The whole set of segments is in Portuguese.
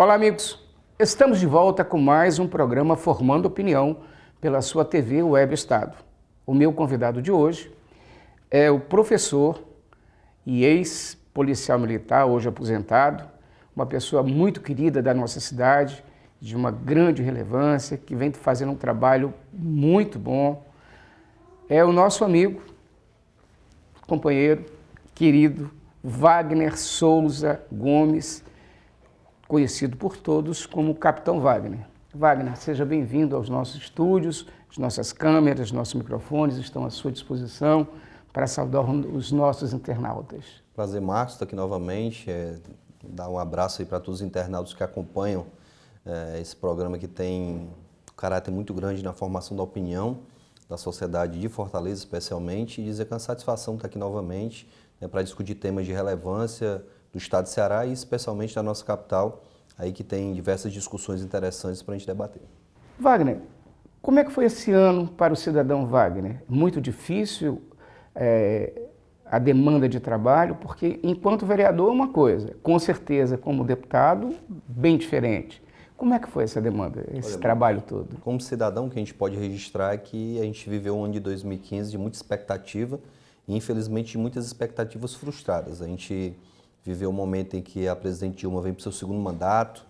Olá, amigos. Estamos de volta com mais um programa Formando Opinião pela sua TV Web Estado. O meu convidado de hoje é o professor e ex-policial militar, hoje aposentado, uma pessoa muito querida da nossa cidade, de uma grande relevância, que vem fazendo um trabalho muito bom. É o nosso amigo, companheiro, querido, Wagner Souza Gomes, conhecido por todos como Capitão Wagner. Wagner, seja bem-vindo aos nossos estúdios, as nossas câmeras, nossos microfones estão à sua disposição para saudar os nossos internautas. Prazer, Marcos, estar aqui novamente, dar um abraço aí para todos os internautas que acompanham esse programa que tem um caráter muito grande na formação da opinião da sociedade de Fortaleza, especialmente, e dizer que é uma satisfação estar aqui novamente para discutir temas de relevância do estado de Ceará e especialmente da nossa capital, aí que tem diversas discussões interessantes para a gente debater. Wagner, como é que foi esse ano para o cidadão Wagner? Muito difícil a demanda de trabalho, porque enquanto vereador é uma coisa, com certeza como deputado, bem diferente. Como é que foi essa demanda, esse trabalho todo? Como cidadão, o que a gente pode registrar é que a gente viveu um ano de 2015 de muita expectativa e infelizmente de muitas expectativas frustradas. A gente viveu um momento em que a presidente Dilma vem para o seu segundo mandato,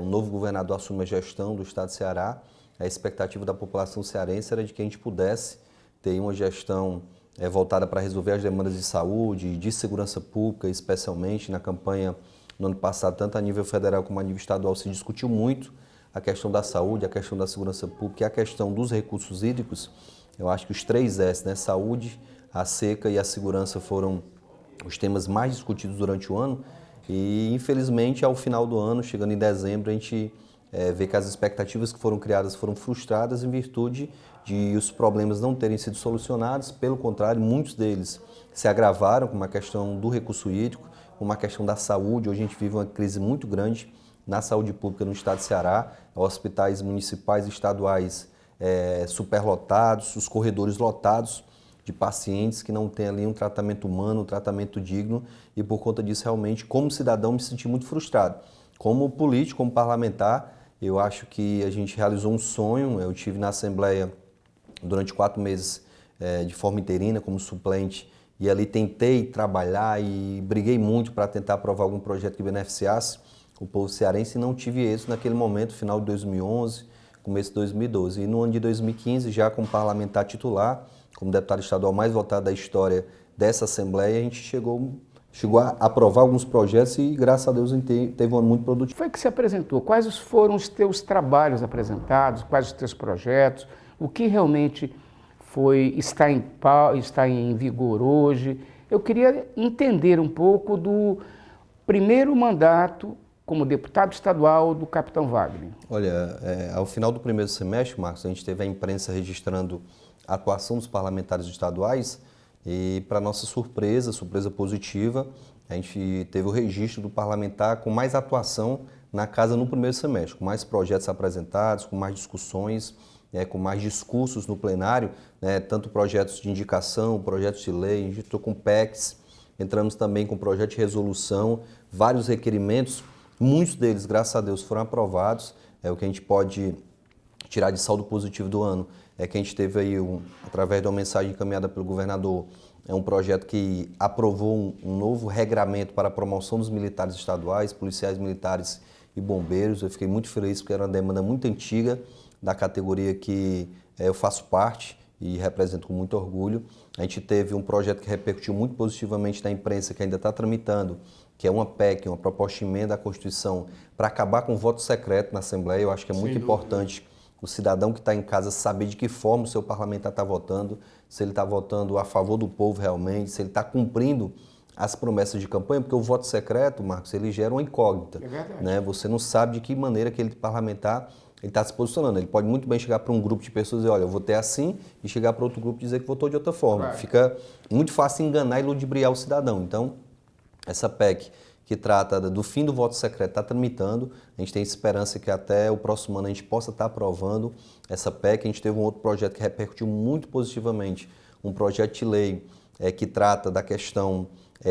um novo governador assume a gestão do estado de Ceará. A expectativa da população cearense era de que a gente pudesse ter uma gestão voltada para resolver as demandas de saúde, de segurança pública, especialmente na campanha no ano passado, tanto a nível federal como a nível estadual, se discutiu muito a questão da saúde, a questão da segurança pública e a questão dos recursos hídricos. Eu acho que os 3 S, né, saúde, a seca e a segurança foram os temas mais discutidos durante o ano e, infelizmente, ao final do ano, chegando em dezembro, a gente vê que as expectativas que foram criadas foram frustradas em virtude de os problemas não terem sido solucionados. Pelo contrário, muitos deles se agravaram, como a questão do recurso hídrico, como a questão da saúde. Hoje a gente vive uma crise muito grande na saúde pública no estado de Ceará, hospitais municipais e estaduais superlotados, os corredores lotados de pacientes que não têm ali um tratamento humano, um tratamento digno, e por conta disso, realmente, como cidadão, me senti muito frustrado. Como político, como parlamentar, eu acho que a gente realizou um sonho. Eu estive na Assembleia durante 4 meses de forma interina, como suplente, e ali tentei trabalhar e briguei muito para tentar aprovar algum projeto que beneficiasse o povo cearense e não tive êxito naquele momento, final de 2011, começo de 2012. E no ano de 2015, já como parlamentar titular, como deputado estadual mais votado da história dessa Assembleia, a gente chegou a aprovar alguns projetos e, graças a Deus, teve um ano muito produtivo. Foi que se apresentou? Quais foram os teus trabalhos apresentados? Quais os teus projetos? O que realmente está em vigor hoje? Eu queria entender um pouco do primeiro mandato como deputado estadual do Capitão Wagner. Olha, ao final do primeiro semestre, Marcos, a gente teve a imprensa registrando a atuação dos parlamentares estaduais e, para nossa surpresa positiva, a gente teve o registro do parlamentar com mais atuação na casa no primeiro semestre, com mais projetos apresentados, com mais discussões, com mais discursos no plenário, tanto projetos de indicação, projetos de lei, a gente entrou com PECs, entramos também com projeto de resolução, vários requerimentos, muitos deles, graças a Deus, foram aprovados. O que a gente pode tirar de saldo positivo do ano é que a gente teve aí, através de uma mensagem encaminhada pelo governador, um projeto que aprovou um novo regramento para a promoção dos militares estaduais, policiais militares e bombeiros. Eu fiquei muito feliz porque era uma demanda muito antiga da categoria que eu faço parte e represento com muito orgulho. A gente teve um projeto que repercutiu muito positivamente na imprensa, que ainda está tramitando, que é uma PEC, uma proposta de emenda à Constituição, para acabar com o voto secreto na Assembleia. Eu acho que é muito importante o cidadão que está em casa saber de que forma o seu parlamentar está votando, se ele está votando a favor do povo realmente, se ele está cumprindo as promessas de campanha, porque o voto secreto, Marcos, ele gera uma incógnita. É verdade. Né? Você não sabe de que maneira aquele parlamentar está se posicionando. Ele pode muito bem chegar para um grupo de pessoas e dizer, olha, eu votei assim, e chegar para outro grupo e dizer que votou de outra forma. Claro. Fica muito fácil enganar e ludibriar o cidadão. Então, essa PEC que trata do fim do voto secreto está tramitando. A gente tem esperança que até o próximo ano a gente possa estar aprovando essa PEC. A gente teve um outro projeto que repercutiu muito positivamente, um projeto de lei que trata da questão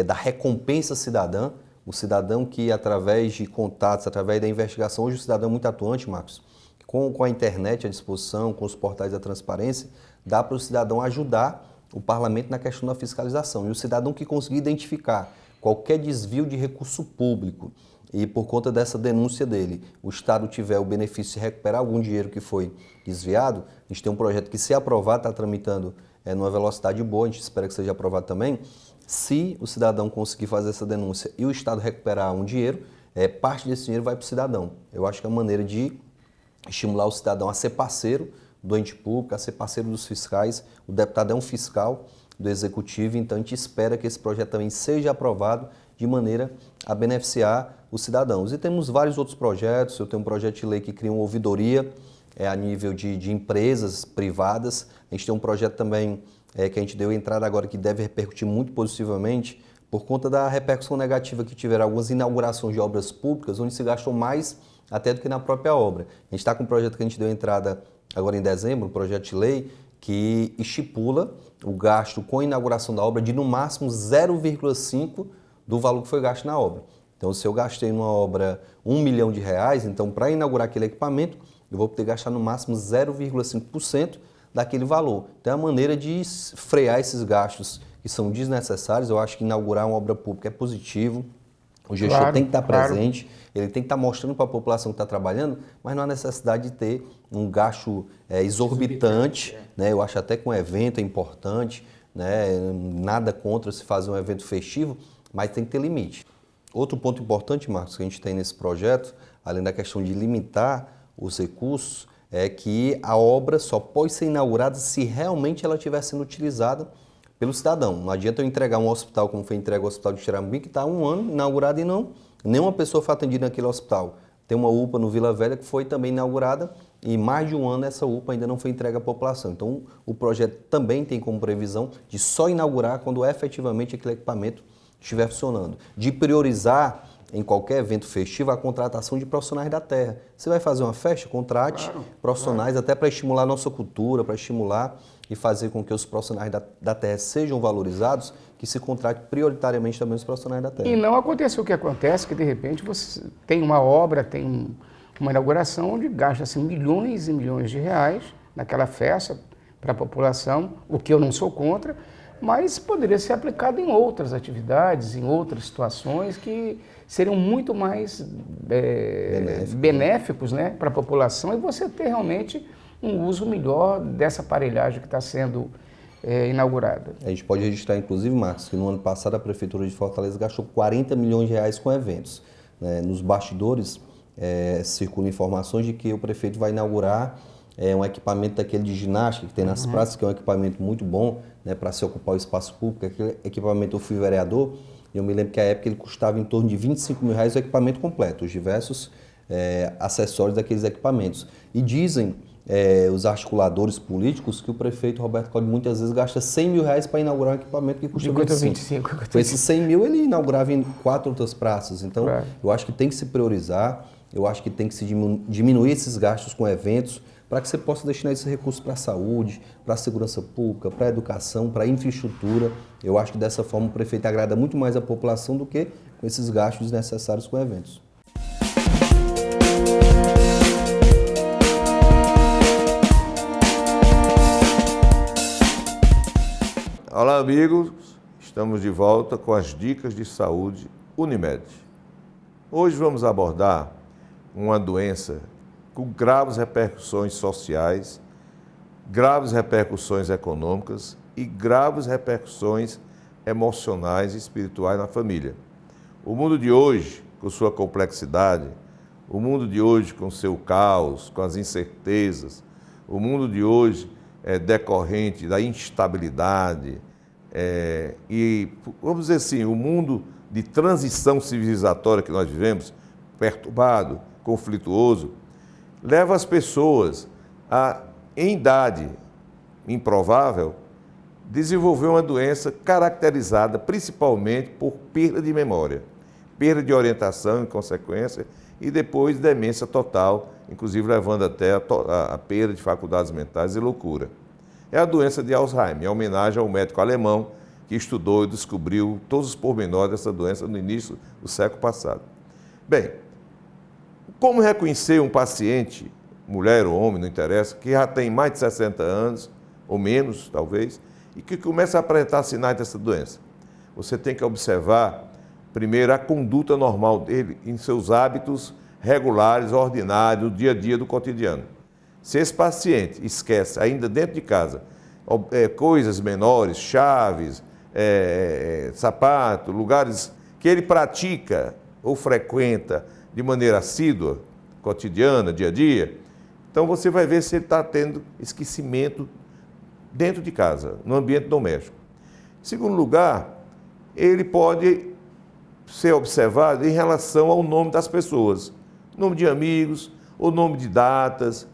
da recompensa cidadã. O cidadão que, através de contatos, através da investigação, hoje o cidadão é muito atuante, Marcos, com a internet à disposição, com os portais da transparência, dá para o cidadão ajudar o parlamento na questão da fiscalização. E o cidadão que conseguir identificar qualquer desvio de recurso público e por conta dessa denúncia dele, o Estado tiver o benefício de recuperar algum dinheiro que foi desviado, a gente tem um projeto que, se aprovado, está tramitando numa velocidade boa, a gente espera que seja aprovado também. Se o cidadão conseguir fazer essa denúncia e o Estado recuperar um dinheiro, parte desse dinheiro vai para o cidadão. Eu acho que é uma maneira de estimular o cidadão a ser parceiro do ente público, a ser parceiro dos fiscais. O deputado é um fiscal do Executivo, então a gente espera que esse projeto também seja aprovado de maneira a beneficiar os cidadãos. E temos vários outros projetos. Eu tenho um projeto de lei que cria uma ouvidoria a nível de empresas privadas. A gente tem um projeto também que a gente deu entrada agora, que deve repercutir muito positivamente por conta da repercussão negativa que tiveram algumas inaugurações de obras públicas, onde se gastou mais até do que na própria obra. A gente está com um projeto que a gente deu entrada agora em dezembro, um projeto de lei que estipula o gasto com a inauguração da obra de no máximo 0,5 do valor que foi gasto na obra. Então, se eu gastei numa obra R$1 milhão, então para inaugurar aquele equipamento, eu vou poder gastar no máximo 0,5% daquele valor. Então, é a maneira de frear esses gastos que são desnecessários. Eu acho que inaugurar uma obra pública é positivo. O gestor tem que estar presente, ele tem que estar mostrando para a população que está trabalhando, mas não há necessidade de ter um gasto exorbitante. Né? Eu acho até que um evento é importante, né? Nada contra se fazer um evento festivo, mas tem que ter limite. Outro ponto importante, Marcos, que a gente tem nesse projeto, além da questão de limitar os recursos, é que a obra só pode ser inaugurada se realmente ela estiver sendo utilizada pelo cidadão. Não adianta eu entregar um hospital como foi entregue o Hospital de Xerambi, que está há 1 ano inaugurado e nenhuma pessoa foi atendida naquele hospital. Tem uma UPA no Vila Velha que foi também inaugurada e mais de 1 ano essa UPA ainda não foi entregue à população. Então o projeto também tem como previsão de só inaugurar quando efetivamente aquele equipamento estiver funcionando. De priorizar em qualquer evento festivo a contratação de profissionais da terra. Você vai fazer uma festa, contrate profissionais até para estimular a nossa cultura, para estimular e fazer com que os profissionais da terra sejam valorizados, que se contrate prioritariamente também os profissionais da terra. E não aconteceu o que acontece, que de repente você tem uma obra, tem uma inauguração onde gasta-se milhões e milhões de reais naquela festa para a população, o que eu não sou contra, mas poderia ser aplicado em outras atividades, em outras situações que seriam muito mais benéficos, né, para a população, e você ter realmente um uso melhor dessa aparelhagem que está sendo inaugurada. A gente pode registrar, inclusive, Marcos, que no ano passado a Prefeitura de Fortaleza gastou 40 milhões de reais com eventos. Nos bastidores circulam informações de que o prefeito vai inaugurar um equipamento daquele de ginástica que tem nas praças, que é um equipamento muito bom, né, para se ocupar o espaço público. Aquele equipamento eu fui vereador e eu me lembro que à época ele custava em torno de R$25 mil o equipamento completo, os diversos acessórios daqueles equipamentos. E dizem os articuladores políticos que o prefeito Roberto Cláudio muitas vezes gasta R$100 mil para inaugurar um equipamento que custa 25. Com esses 100 mil ele inaugurava em 4 outras praças. Então eu acho que tem que se priorizar, eu acho que tem que se diminuir esses gastos com eventos, para que você possa destinar esses recursos para a saúde, para a segurança pública, para a educação, para a infraestrutura. Eu acho que dessa forma o prefeito agrada muito mais a população do que com esses gastos desnecessários com eventos. Olá, amigos. Estamos de volta com as dicas de saúde Unimed. Hoje vamos abordar uma doença com graves repercussões sociais, graves repercussões econômicas e graves repercussões emocionais e espirituais na família. O mundo de hoje, com sua complexidade, o mundo de hoje com seu caos, com as incertezas, o mundo de hoje é decorrente da instabilidade e, vamos dizer assim, o mundo de transição civilizatória que nós vivemos, perturbado, conflituoso, leva as pessoas a, em idade improvável, desenvolver uma doença caracterizada principalmente por perda de memória, perda de orientação em consequência e depois demência total, inclusive levando até a perda de faculdades mentais e loucura. É a doença de Alzheimer, em homenagem ao médico alemão que estudou e descobriu todos os pormenores dessa doença no início do século passado. Bem, como reconhecer um paciente, mulher ou homem, não interessa, que já tem mais de 60 anos, ou menos, talvez, e que começa a apresentar sinais dessa doença? Você tem que observar, primeiro, a conduta normal dele em seus hábitos regulares, ordinários, do dia a dia, do cotidiano. Se esse paciente esquece, ainda dentro de casa, coisas menores, chaves, sapato, lugares que ele pratica ou frequenta de maneira assídua, cotidiana, dia a dia, então você vai ver se ele está tendo esquecimento dentro de casa, no ambiente doméstico. Em segundo lugar, ele pode ser observado em relação ao nome das pessoas, nome de amigos, ou nome de datas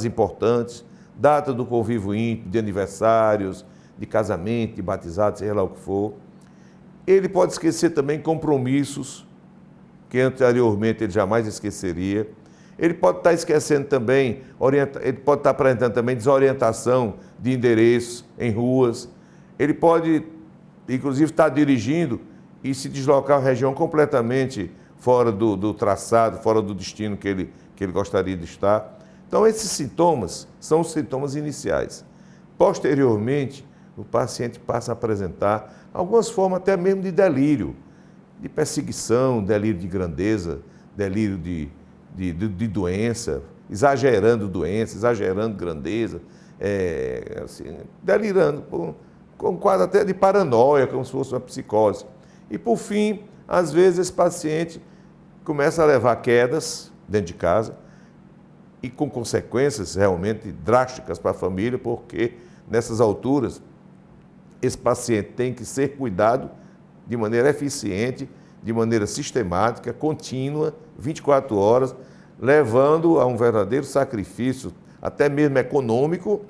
importantes, data do convívio íntimo, de aniversários, de casamento, de batizado, seja lá o que for. Ele pode esquecer também compromissos que anteriormente ele jamais esqueceria. Ele pode estar esquecendo também, ele pode estar apresentando também desorientação de endereços em ruas. Ele pode, inclusive, estar dirigindo e se deslocar a uma região completamente fora do traçado, fora do destino que ele gostaria de estar. Então, esses sintomas são os sintomas iniciais. Posteriormente, o paciente passa a apresentar algumas formas até mesmo de delírio, de perseguição, delírio de grandeza, delírio de doença, exagerando doença, exagerando grandeza, assim, delirando, com um quadro até de paranoia, como se fosse uma psicose. E, por fim, às vezes esse paciente começa a levar quedas dentro de casa e com consequências realmente drásticas para a família, porque nessas alturas esse paciente tem que ser cuidado de maneira eficiente, de maneira sistemática, contínua, 24 horas, levando a um verdadeiro sacrifício, até mesmo econômico,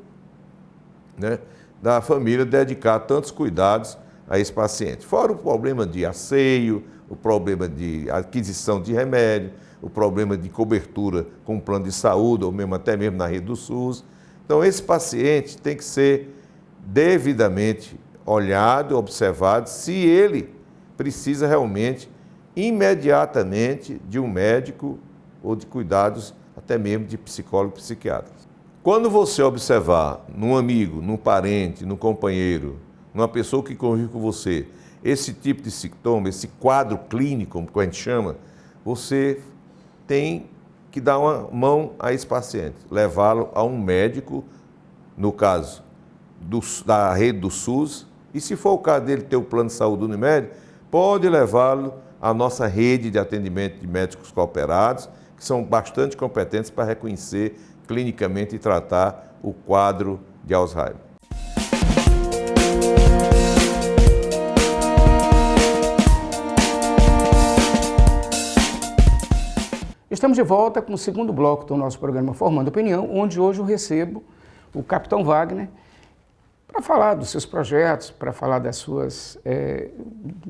né, da família dedicar tantos cuidados a esse paciente. Fora o problema de asseio, o problema de aquisição de remédio, o problema de cobertura com o plano de saúde, ou mesmo até mesmo na rede do SUS. Então, esse paciente tem que ser devidamente olhado, observado, se ele precisa realmente, imediatamente, de um médico ou de cuidados, até mesmo de psicólogo e psiquiatra. Quando você observar num amigo, num parente, num companheiro, numa pessoa que convive com você, esse tipo de sintoma, esse quadro clínico, como a gente chama, você tem que dar uma mão a esse paciente, levá-lo a um médico, no caso da rede do SUS, e se for o caso dele ter o plano de saúde Unimed, pode levá-lo à nossa rede de atendimento de médicos cooperados, que são bastante competentes para reconhecer clinicamente e tratar o quadro de Alzheimer. Estamos de volta com o segundo bloco do nosso programa Formando Opinião, onde hoje eu recebo o Capitão Wagner para falar dos seus projetos, para falar das suas,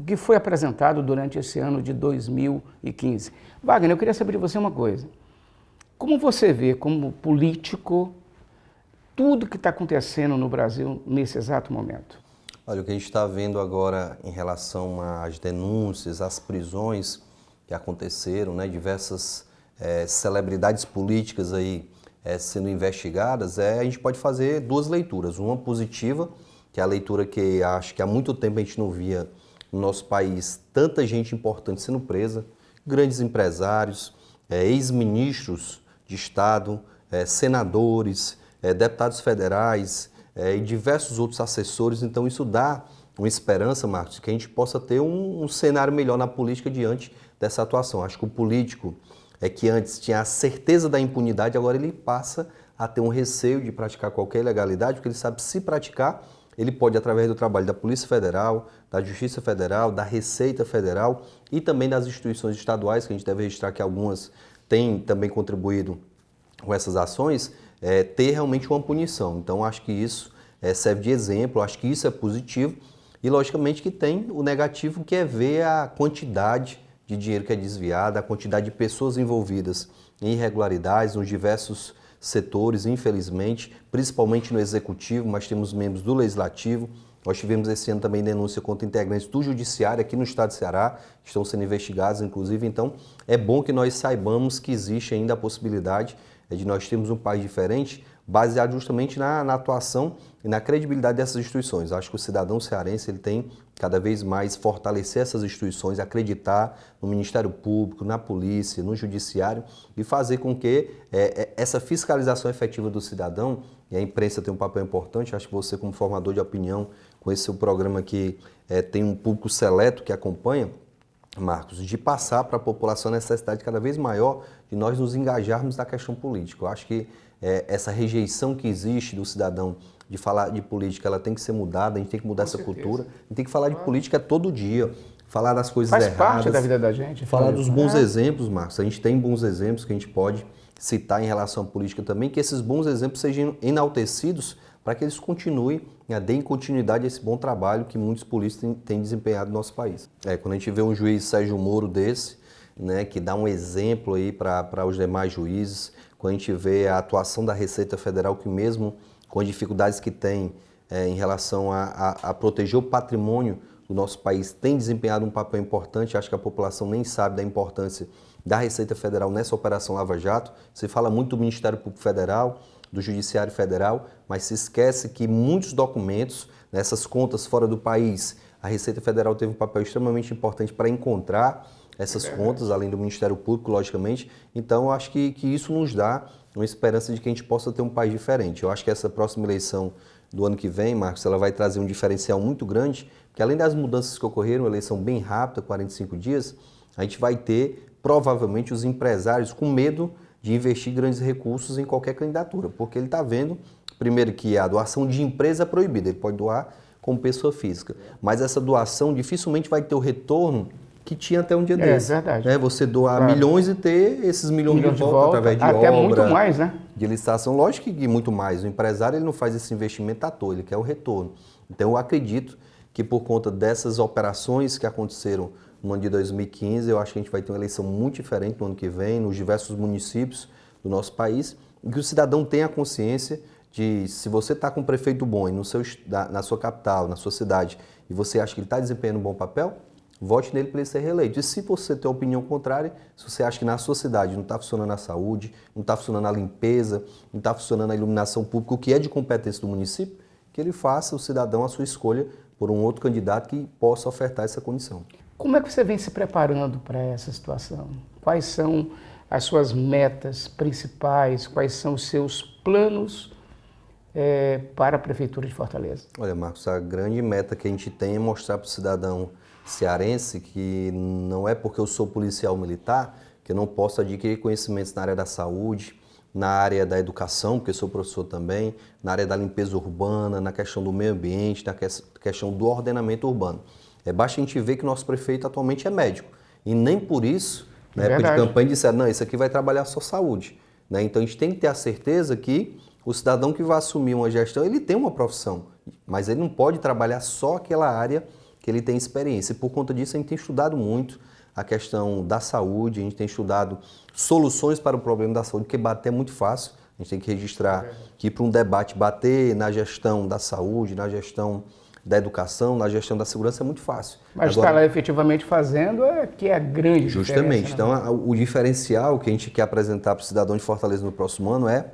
que foi apresentado durante esse ano de 2015. Wagner, eu queria saber de você uma coisa. Como você vê, como político, tudo que está acontecendo no Brasil nesse exato momento? Olha, o que a gente está vendo agora em relação às denúncias, às prisões que aconteceram, né, diversas celebridades políticas aí sendo investigadas, a gente pode fazer duas leituras. Uma positiva, que é a leitura que acho que há muito tempo a gente não via no nosso país, tanta gente importante sendo presa, grandes empresários, ex-ministros de Estado, senadores, deputados federais e diversos outros assessores. Então isso dá uma esperança, Marcos, que a gente possa ter um cenário melhor na política diante dessa atuação. Acho que o político que antes tinha a certeza da impunidade, agora ele passa a ter um receio de praticar qualquer ilegalidade, porque ele sabe se praticar, ele pode, através do trabalho da Polícia Federal, da Justiça Federal, da Receita Federal e também das instituições estaduais, que a gente deve registrar que algumas têm também contribuído com essas ações, ter realmente uma punição. Então, acho que isso serve de exemplo, acho que isso é positivo e, logicamente, que tem o negativo, que é ver a quantidade de dinheiro que é desviado, a quantidade de pessoas envolvidas em irregularidades nos diversos setores, infelizmente, principalmente no Executivo, mas temos membros do Legislativo, Nós tivemos esse ano também denúncia contra integrantes do Judiciário aqui no estado de Ceará, que estão sendo investigados, inclusive. Então, é bom que nós saibamos que existe ainda a possibilidade de nós termos um país diferente, baseado justamente na atuação e na credibilidade dessas instituições. Acho que o cidadão cearense ele tem cada vez mais fortalecer essas instituições, acreditar no Ministério Público, na polícia, no Judiciário e fazer com que essa fiscalização efetiva do cidadão, e a imprensa tem um papel importante, acho que você como formador de opinião, com esse seu programa que tem um público seleto que acompanha, Marcos, de passar para a população a necessidade cada vez maior de nós nos engajarmos na questão política. Eu acho que essa rejeição que existe do cidadão de falar de política, ela tem que ser mudada, a gente tem que mudar essa cultura, a gente tem que falar de política todo dia, falar das coisas erradas. Faz parte da vida da gente. Falar dos bons exemplos, Marcos. A gente tem bons exemplos que a gente pode citar em relação à política também, que esses bons exemplos sejam enaltecidos para que eles continuem, deem continuidade a esse bom trabalho que muitos políticos têm desempenhado no nosso país. Quando a gente vê um juiz Sérgio Moro desse, que dá um exemplo aí para os demais juízes, quando a gente vê a atuação da Receita Federal, que mesmo com as dificuldades que tem em relação a proteger o patrimônio do nosso país, tem desempenhado um papel importante. Acho que a população nem sabe da importância da Receita Federal nessa Operação Lava Jato. Se fala muito do Ministério Público Federal, do Judiciário Federal, mas se esquece que muitos documentos, nessas contas fora do país, a Receita Federal teve um papel extremamente importante para encontrar essas contas, além do Ministério Público, logicamente. Então, eu acho que isso nos dá uma esperança de que a gente possa ter um país diferente. Eu acho que essa próxima eleição do ano que vem, Marcos, ela vai trazer um diferencial muito grande, porque além das mudanças que ocorreram, uma eleição bem rápida, 45 dias, a gente vai ter, provavelmente, os empresários com medo de investir grandes recursos em qualquer candidatura, porque ele está vendo, primeiro, que a doação de empresa é proibida, ele pode doar como pessoa física, mas essa doação dificilmente vai ter o retorno que tinha até um dia desse. É verdade. Você doar milhões e ter esses milhões de volta através de até obra, muito mais, né? de licitação. Lógico que muito mais. O empresário ele não faz esse investimento à toa, ele quer o retorno. Então eu acredito que por conta dessas operações que aconteceram no ano de 2015, eu acho que a gente vai ter uma eleição muito diferente no ano que vem, nos diversos municípios do nosso país, e que o cidadão tenha consciência de, se você está com um prefeito bom na sua capital, na sua cidade, e você acha que ele está desempenhando um bom papel, vote nele para ele ser reeleito. E se você tem opinião contrária, se você acha que na sua cidade não está funcionando a saúde, não está funcionando a limpeza, não está funcionando a iluminação pública, o que é de competência do município, que ele faça, o cidadão, a sua escolha por um outro candidato que possa ofertar essa condição. Como é que você vem se preparando para essa situação? Quais são as suas metas principais? Quais são os seus planos para a Prefeitura de Fortaleza? Olha, Marcos, a grande meta que a gente tem é mostrar para o cidadão cearense que não é porque eu sou policial militar que eu não posso adquirir conhecimentos na área da saúde, na área da educação, porque eu sou professor também, na área da limpeza urbana, na questão do meio ambiente, na questão do ordenamento urbano. Basta a gente ver que o nosso prefeito atualmente é médico e nem por isso, na época de campanha, disseram, não, isso aqui vai trabalhar só saúde. Então a gente tem que ter a certeza que o cidadão que vai assumir uma gestão, ele tem uma profissão, mas ele não pode trabalhar só aquela área que ele tem experiência. E por conta disso a gente tem estudado muito a questão da saúde, a gente tem estudado soluções para o problema da saúde, porque bater é muito fácil. A gente tem que registrar que para um debate bater na gestão da saúde, na gestão da educação, na gestão da segurança é muito fácil. Mas estar lá efetivamente fazendo que é a grande justamente. diferença. Então, o diferencial que a gente quer apresentar para o cidadão de Fortaleza no próximo ano é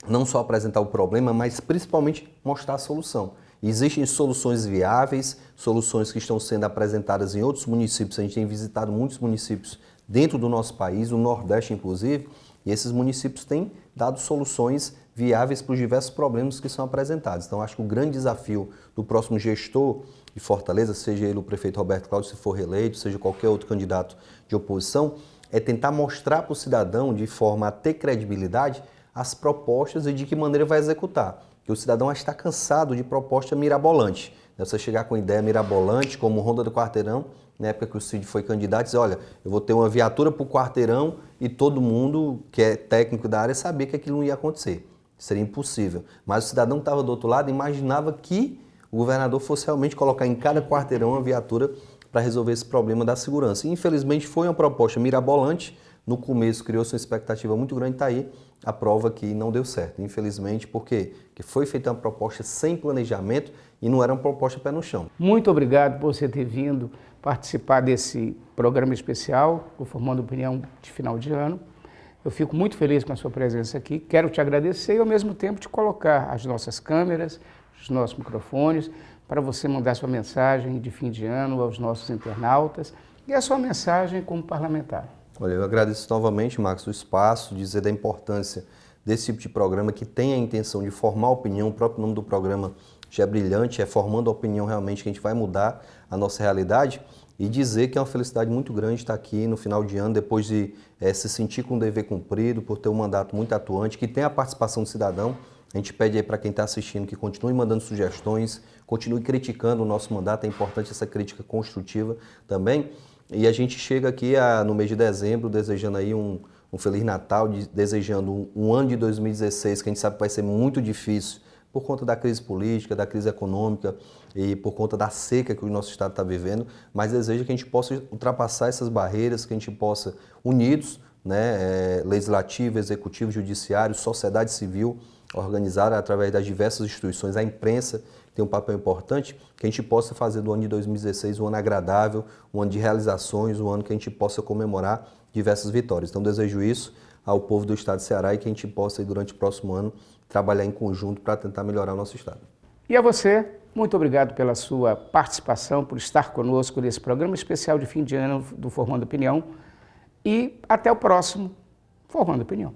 não só apresentar o problema, mas principalmente mostrar a solução. Existem soluções viáveis, soluções que estão sendo apresentadas em outros municípios. A gente tem visitado muitos municípios dentro do nosso país, no Nordeste inclusive, e esses municípios têm dado soluções viáveis para os diversos problemas que são apresentados. Então, acho que o grande desafio do próximo gestor de Fortaleza, seja ele o prefeito Roberto Cláudio, se for reeleito, seja qualquer outro candidato de oposição, é tentar mostrar para o cidadão, de forma a ter credibilidade, as propostas e de que maneira vai executar. Porque o cidadão está cansado de proposta mirabolante. Você chegar com ideia mirabolante, como Ronda do Quarteirão, na época que o Cid foi candidato, dizer, olha, eu vou ter uma viatura para o quarteirão e todo mundo que é técnico da área sabia que aquilo não ia acontecer. Seria impossível. Mas o cidadão que estava do outro lado imaginava que o governador fosse realmente colocar em cada quarteirão uma viatura para resolver esse problema da segurança. E, infelizmente, foi uma proposta mirabolante. No começo criou-se uma expectativa muito grande, está aí. a prova que não deu certo, infelizmente, porque foi feita uma proposta sem planejamento e não era uma proposta pé no chão. Muito obrigado por você ter vindo participar desse programa especial, o Formando Opinião de final de ano. Eu fico muito feliz com a sua presença aqui, quero te agradecer e ao mesmo tempo te colocar as nossas câmeras, os nossos microfones, para você mandar sua mensagem de fim de ano aos nossos internautas e a sua mensagem como parlamentar. Olha, eu agradeço novamente, Marcos, o espaço, dizer da importância desse tipo de programa que tem a intenção de formar opinião. O próprio nome do programa já é brilhante, é formando a opinião realmente que a gente vai mudar a nossa realidade, e dizer que é uma felicidade muito grande estar aqui no final de ano, depois de se sentir com o dever cumprido, por ter um mandato muito atuante, que tem a participação do cidadão. A gente pede aí para quem está assistindo que continue mandando sugestões, continue criticando o nosso mandato, é importante essa crítica construtiva também. E a gente chega aqui no mês de dezembro desejando aí um Feliz Natal, desejando um ano de 2016 que a gente sabe que vai ser muito difícil por conta da crise política, da crise econômica e por conta da seca que o nosso estado está vivendo, mas deseja que a gente possa ultrapassar essas barreiras, que a gente possa, unidos, né, legislativo, executivo, judiciário, sociedade civil, organizada através das diversas instituições, a imprensa tem um papel importante, que a gente possa fazer do ano de 2016 um ano agradável, um ano de realizações, um ano que a gente possa comemorar diversas vitórias. Então desejo isso ao povo do estado de Ceará e que a gente possa, durante o próximo ano, trabalhar em conjunto para tentar melhorar o nosso estado. E a você, muito obrigado pela sua participação, por estar conosco nesse programa especial de fim de ano do Formando Opinião. E até o próximo Formando Opinião.